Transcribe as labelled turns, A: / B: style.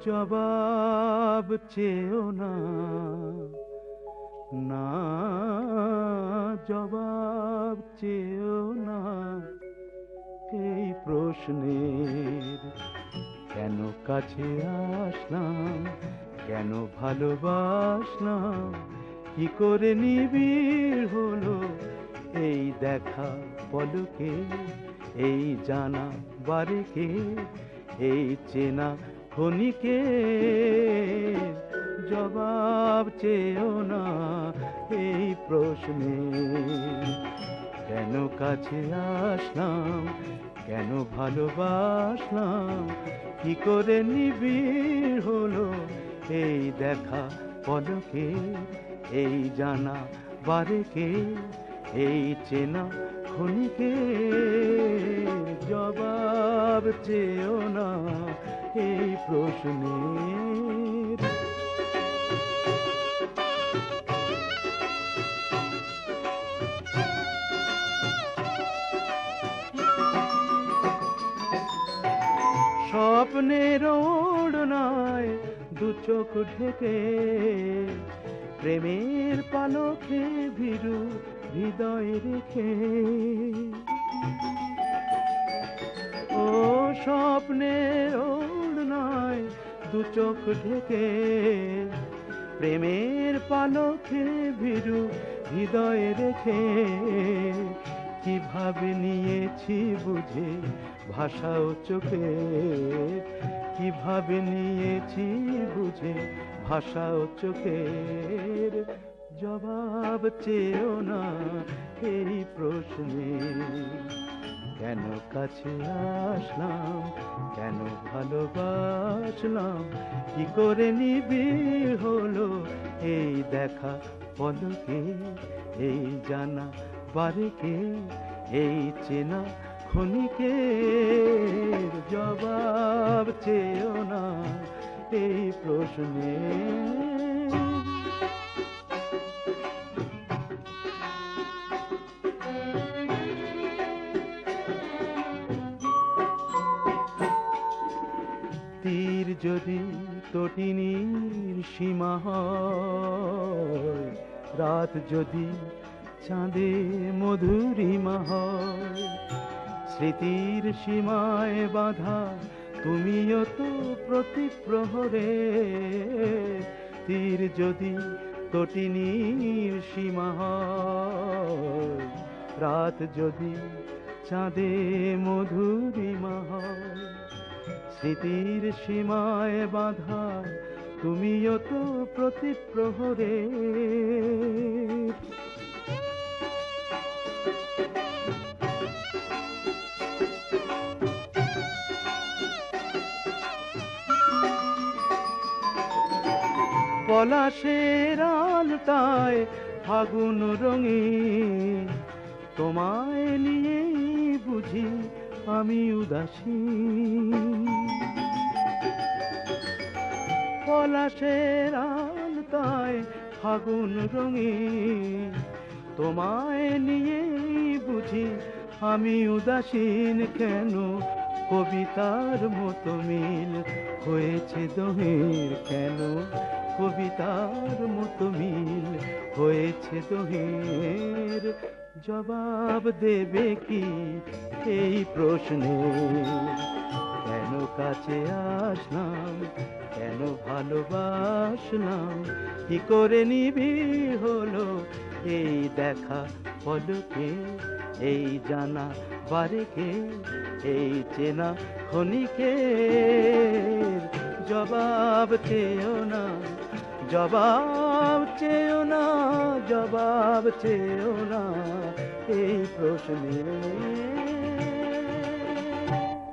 A: জবাব চেয়েও না, না জবাব চেয়েও না এই প্রশ্নের। কেন কাছে আসলাম, কেন ভালোবাসলাম, কি করে নিবিড় হলো এই দেখা পলকে, এই জানা বারেকে, এই চেনা ক্ষণিকে। জবাব চেয়েও না এই প্রশ্নের। কেন কাছে আসলাম, কেন ভালোবাসলাম, কি করে নিবিড় হলো এই দেখা পলকে, এই জানা বারেকে, এই চেনা ক্ষণিকে। জবাব চেয়েও না এই প্রশ্নের। স্বপ্নের ওড়নায় দু চোখ ঢেকে, প্রেমের পালকে ভীরু হৃদয় রেখে। ও স্বপ্নের ওড়নায় দু চোখ ঢেকে, প্রেমের পালকে ভীরু হৃদয় রেখে। কিভাবে নিয়েছি বুঝে ভাষাও চোখে, কিভাবে নিয়েছি বুঝে ভাষাও চোখের। জবাব চেয়েও না এই প্রশ্নের। কেন কাছে আসলাম, কেন ভালোবাসলাম, কি করে নিবিড় হলো এই দেখা পলকে, এই জানা বারেকে, এই চেনা ক্ষণিকে। জবাব চেয়েও না এই প্রশ্নের। তীর যদি তটিনীর সীমা হয়, রাত যদি চাঁদে মধুরিমা হয়, স্মৃতির সীমায় বাঁধা তুমিও তো প্রতি প্রহরে। তীর যদি তটিনীর সীমা হয়, রাত যদি চাঁদে মধুরিমা হয়, স্মৃতির সীমায় বাঁধা তুমিও তো প্রতি প্রহরে। পলাশের আলতায় ফাগুন রঙিন, তোমায় নিয়ে বুঝি আমি উদাসী। পলাশের আলতায় ফাগুন রঙিন, তোমায় নিয়ে বুঝি আমি উদাসীন। কেন কবিতার মতো মিল হয়েছে দোহের, কেন কবিতার মতো মিল হয়েছে দোহের। জবাব দেবে কি এই প্রশ্নের। কেন কাছে আসলাম, কেন ভালোবাসলাম, কি করে নিবিড় হলো এই দেখা পলকে, এই জানা বারেকে, এই চেনা ক্ষণিকে। জবাব চেয়েও না, জবাব চেয়েও না, জবাব চেয়েও না এই প্রশ্নের।